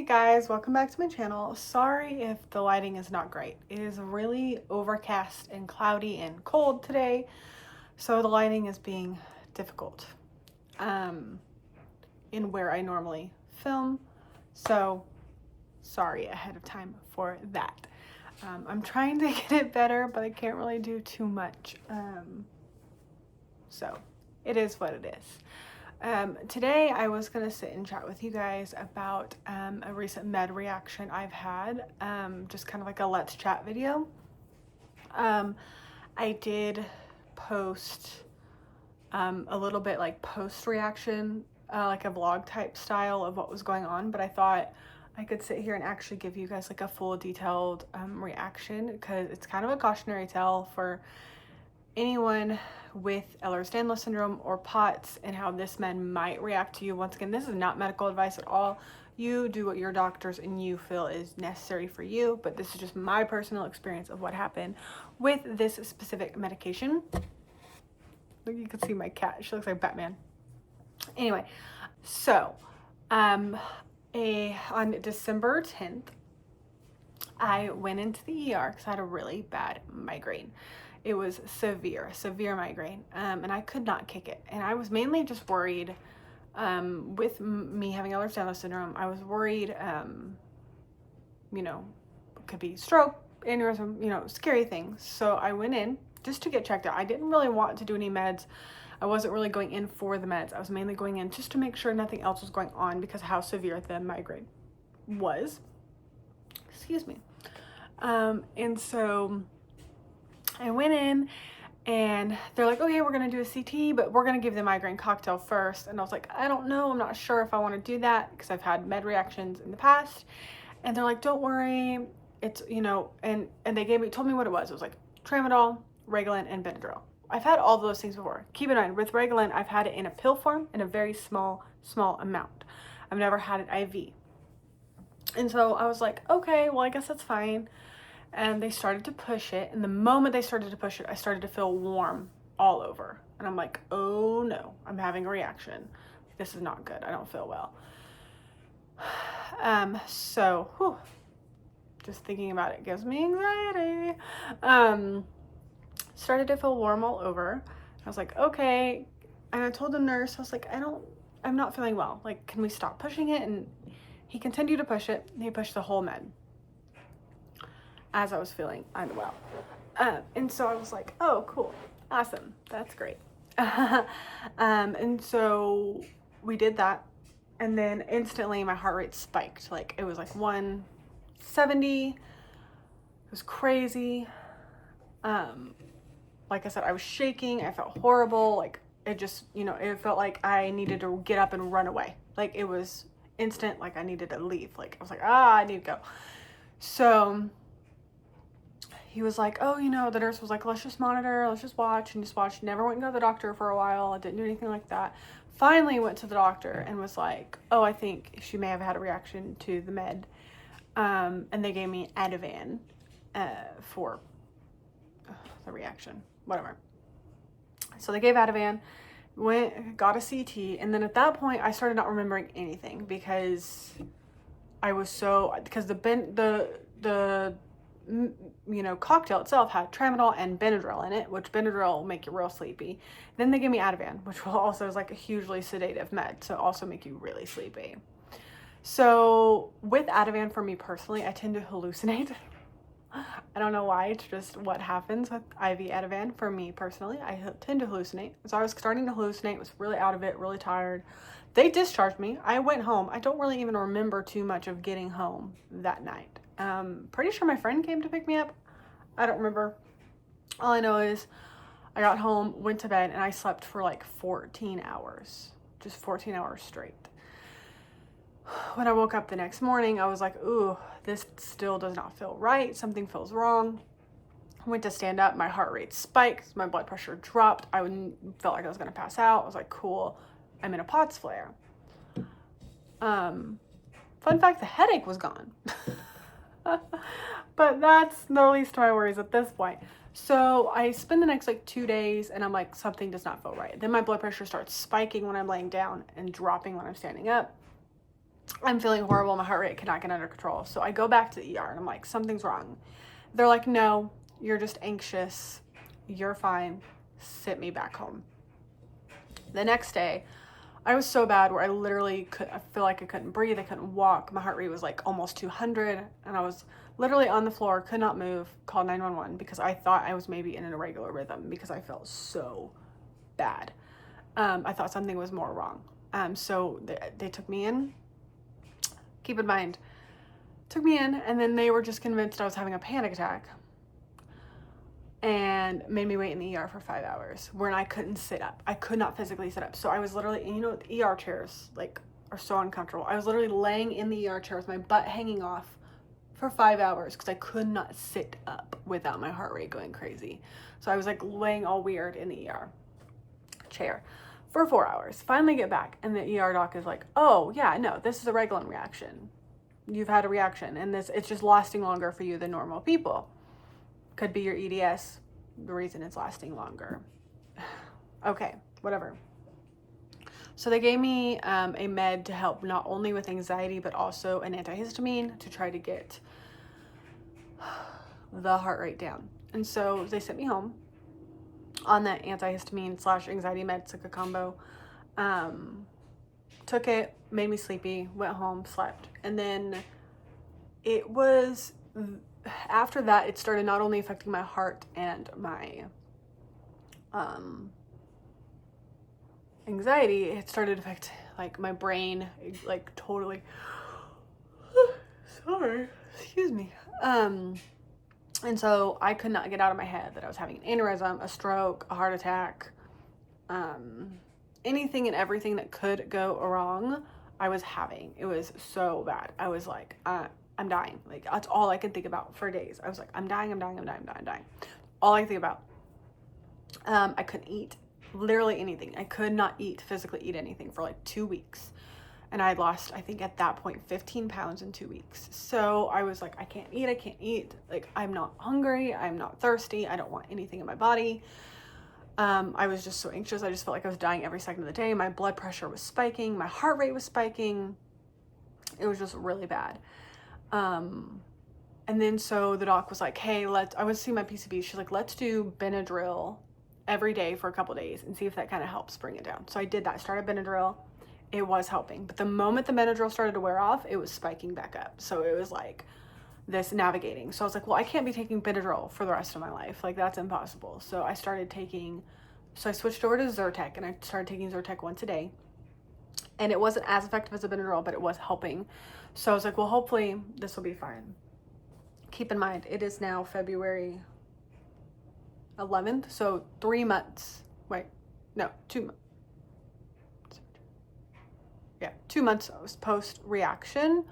Guys, welcome back to my channel. Sorry if the lighting is not great. It is really overcast and cloudy and cold today, so the lighting is being difficult in where I normally film, so sorry ahead of time for that. I'm trying to get it better, but I can't really do too much, so it is what it is. Today I was going to sit and chat with you guys about a recent med reaction I've had, just kind of like a let's chat video. I did post a little bit like post reaction, like a vlog type style of what was going on, but I thought I could sit here and actually give you guys like a full detailed reaction, because it's kind of a cautionary tale for anyone with Ehlers-Danlos syndrome or POTS and how this med might react to you. Once again, this is not medical advice at all. You do what your doctors and you feel is necessary for you, but this is just my personal experience of what happened with this specific medication. Look, you can see my cat. She looks like Batman. Anyway, so on December 10th, I went into the ER because I had a really bad migraine. It was severe migraine, and I could not kick it. And I was mainly just worried, with me having Ehlers-Danlos syndrome, I was worried, you know, it could be stroke, aneurysm, you know, scary things. So I went in just to get checked out. I didn't really want to do any meds. I wasn't really going in for the meds. I was mainly going in just to make sure nothing else was going on because of how severe the migraine was. Excuse me. And so I went in and they're like, okay, we're going to do a CT, but we're going to give the migraine cocktail first. And I was like, I don't know. I'm not sure if I want to do that because I've had med reactions in the past. And they're like, don't worry. It's, you know, and they told me what it was. It was like tramadol, Reglan, and Benadryl. I've had all those things before. Keep in mind, with Reglan, I've had it in a pill form in a very small amount. I've never had it IV. And so I was like, okay, well, I guess that's fine. And they started to push it. And the moment they started to push it, I started to feel warm all over. And I'm like, oh no, I'm having a reaction. This is not good. I don't feel well. Just thinking about it gives me anxiety. Started to feel warm all over. I was like, okay. And I told the nurse, I was like, I'm not feeling well. Like, can we stop pushing it? And he continued to push it. He pushed the whole med as I was feeling unwell. And so I was like, oh, cool. Awesome. That's great. And so we did that. And then instantly my heart rate spiked. Like, it was like 170. It was crazy. Like I said, I was shaking. I felt horrible. Like, it just, you know, it felt like I needed to get up and run away. Like, it was instant. Like, I needed to leave. Like, I was like, I need to go. So he was like, oh, you know, the nurse was like, let's just monitor, let's just watch. Never went and got the doctor for a while. I didn't do anything like that. Finally went to the doctor and was like, oh, I think she may have had a reaction to the med. And they gave me Ativan for the reaction, whatever. So they gave Ativan, got a CT, and then at that point I started not remembering anything because I was the you know, cocktail itself had tramadol and Benadryl in it, which Benadryl will make you real sleepy. Then they gave me Ativan, which will also is like a hugely sedative med, so also make you really sleepy. So with Ativan, for me personally, I tend to hallucinate. I don't know why, it's just what happens with IV Ativan. For me personally, I tend to hallucinate. So I was starting to hallucinate, was really out of it, really tired. They discharged me. I went home. I don't really even remember too much of getting home that night. Pretty sure my friend came to pick me up. I don't remember. All I know is I got home, went to bed, and I slept for like 14 hours. Just 14 hours straight. When I woke up the next morning, I was like, ooh, this still does not feel right. Something feels wrong. I went to stand up. My heart rate spiked. My blood pressure dropped. I felt like I was going to pass out. I was like, cool. I'm in a POTS flare. Fun fact, the headache was gone. But that's the least of my worries at this point. So I spend the next like 2 days and I'm like, something does not feel right. Then my blood pressure starts spiking when I'm laying down and dropping when I'm standing up. I'm feeling horrible. My heart rate cannot get under control. So I go back to the ER and I'm like, something's wrong. They're like, no, you're just anxious. You're fine. Sit me back home. The next day, I was so bad where I feel like I couldn't breathe. I couldn't walk. My heart rate was like almost 200 and I was literally on the floor, could not move, called 911 because I thought I was maybe in an irregular rhythm because I felt so bad. I thought something was more wrong. So they took me in. Keep in mind, took me in and then they were just convinced I was having a panic attack and made me wait in the ER for 5 hours when I couldn't sit up. I could not physically sit up. So I was literally, and you know, the ER chairs like are so uncomfortable. I was literally laying in the ER chair with my butt hanging off for 5 hours because I could not sit up without my heart rate going crazy. So I was like laying all weird in the ER chair for 4 hours. Finally get back and the ER doc is like, oh yeah, no, this is a Reglan reaction. You've had a reaction and it's just lasting longer for you than normal people. Could be your EDS, the reason it's lasting longer. Okay, whatever. So they gave me a med to help not only with anxiety, but also an antihistamine to try to get the heart rate down. And so they sent me home on that antihistamine / anxiety med. It's like a combo. Took it, made me sleepy, went home, slept. And then it was, after that, it started not only affecting my heart and my anxiety, it started to affect like my brain, like totally, sorry, excuse me. And so I could not get out of my head that I was having an aneurysm, a stroke, a heart attack, anything and everything that could go wrong, I was having. It was so bad. I was like, I'm dying. Like, that's all I could think about for days. I was like, I'm dying. All I could think about. I couldn't eat literally anything. I could not physically eat anything for like 2 weeks. And I had lost, I think at that point, 15 pounds in 2 weeks. So I was like, I can't eat. Like, I'm not hungry. I'm not thirsty. I don't want anything in my body. I was just so anxious. I just felt like I was dying every second of the day. My blood pressure was spiking. My heart rate was spiking. It was just really bad. And then so the doc was like, hey, I was seeing my PCP. She's like, let's do Benadryl every day for a couple days and see if that kind of helps bring it down. So I did that. Started Benadryl. It was helping. But the moment the Benadryl started to wear off, it was spiking back up. So it was like this navigating. So I was like, well, I can't be taking Benadryl for the rest of my life. Like, that's impossible. So I switched over to Zyrtec and I started taking Zyrtec once a day. And it wasn't as effective as a Benadryl, but it was helping. So I was like, well, hopefully this will be fine. Keep in mind, it is now February 11th. So 3 months. Wait, no, 2 months. Yeah, 2 months post reaction.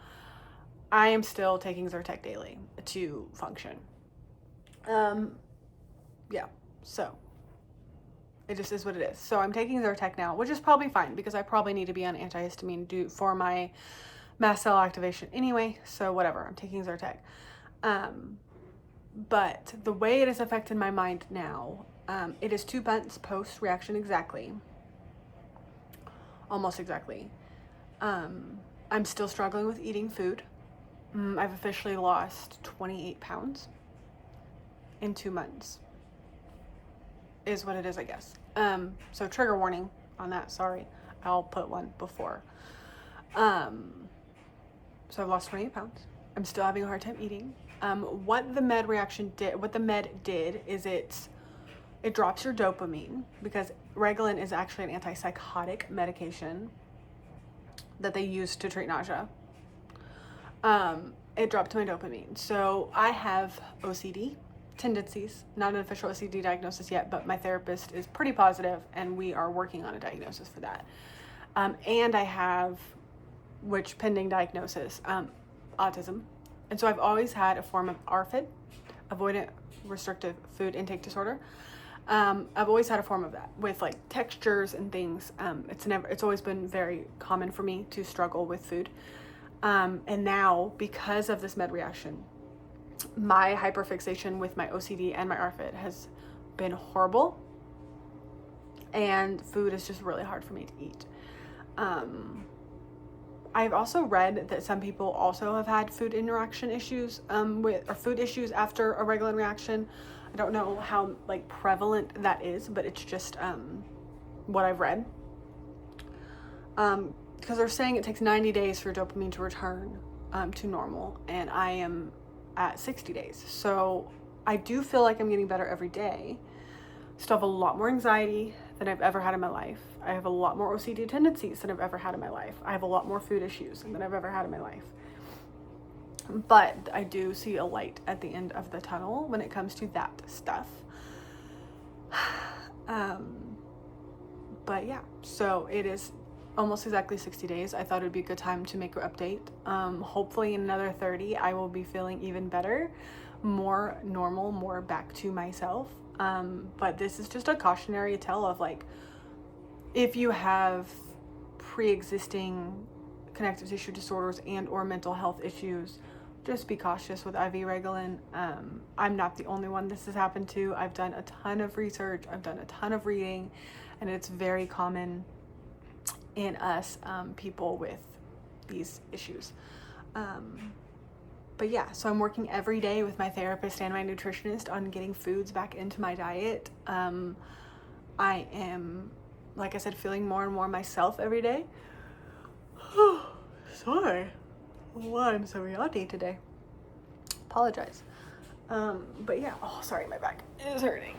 I am still taking Zyrtec daily to function. Yeah, so it just is what it is. So I'm taking Zyrtec now, which is probably fine because I probably need to be on antihistamine for my mast cell activation anyway. So whatever, I'm taking Zyrtec. But the way it has affected my mind now, it is 2 months post reaction exactly. Almost exactly. I'm still struggling with eating food. I've officially lost 28 pounds in 2 months. Is what it is, I guess. So trigger warning on that, sorry. I'll put one before. So I've lost 28 pounds. I'm still having a hard time eating. What the med did is it drops your dopamine because Reglan is actually an antipsychotic medication that they use to treat nausea. It dropped my dopamine. So I have OCD tendencies, not an official OCD diagnosis yet, but my therapist is pretty positive and we are working on a diagnosis for that. And I have, which pending diagnosis, autism. And so I've always had a form of ARFID, avoidant restrictive food intake disorder. I've always had a form of that with like textures and things. It's always been very common for me to struggle with food. And now because of this med reaction, my hyperfixation with my OCD and my ARFID has been horrible. And food is just really hard for me to eat. I've also read that some people also have had food interaction issues or food issues after a Reglan reaction. I don't know how like prevalent that is, but it's just what I've read. Because they're saying it takes 90 days for dopamine to return to normal, and I am at 60 days. So I do feel like I'm getting better every day. Still have a lot more anxiety than I've ever had in my life. I have a lot more OCD tendencies than I've ever had in my life. I have a lot more food issues than I've ever had in my life. But I do see a light at the end of the tunnel when it comes to that stuff. But yeah, so it is almost exactly 60 days. I thought it would be a good time to make an update. Hopefully in another 30, I will be feeling even better, more normal, more back to myself. But this is just a cautionary tale of like, if you have pre-existing connective tissue disorders and or mental health issues, just be cautious with IV Reglan. I'm not the only one this has happened to. I've done a ton of research, I've done a ton of reading, and it's very common in us people with these issues. But yeah, so I'm working every day with my therapist and my nutritionist on getting foods back into my diet. I am, like I said, feeling more and more myself every day. Sorry. Why I'm so yawny today. Apologize. But yeah, oh, sorry, my back is hurting.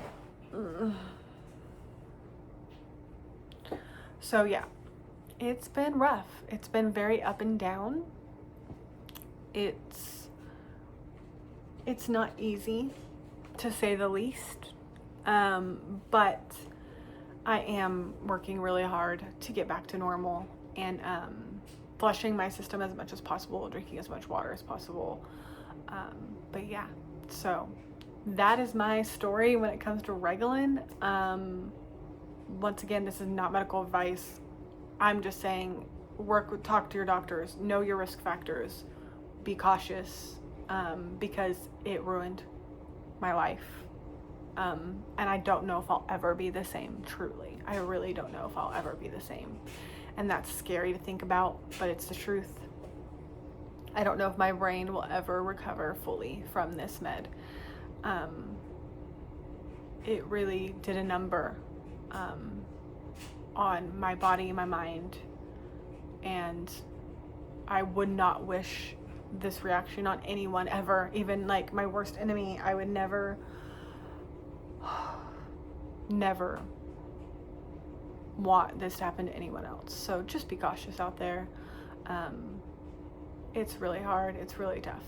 So yeah, it's been rough. It's been very up and down. It's not easy, to say the least, but I am working really hard to get back to normal and flushing my system as much as possible, drinking as much water as possible. But yeah, so that is my story when it comes to Reglan. Once again, this is not medical advice. I'm just saying, talk to your doctors, know your risk factors, be cautious, because it ruined my life. And I don't know if I'll ever be the same, truly. I really don't know if I'll ever be the same. And that's scary to think about, but it's the truth. I don't know if my brain will ever recover fully from this med. It really did a number on my body and my mind, and I would not wish this reaction on anyone ever, even like my worst enemy. I would never want this to happen to anyone else. So just be cautious out there. It's really hard. It's really tough.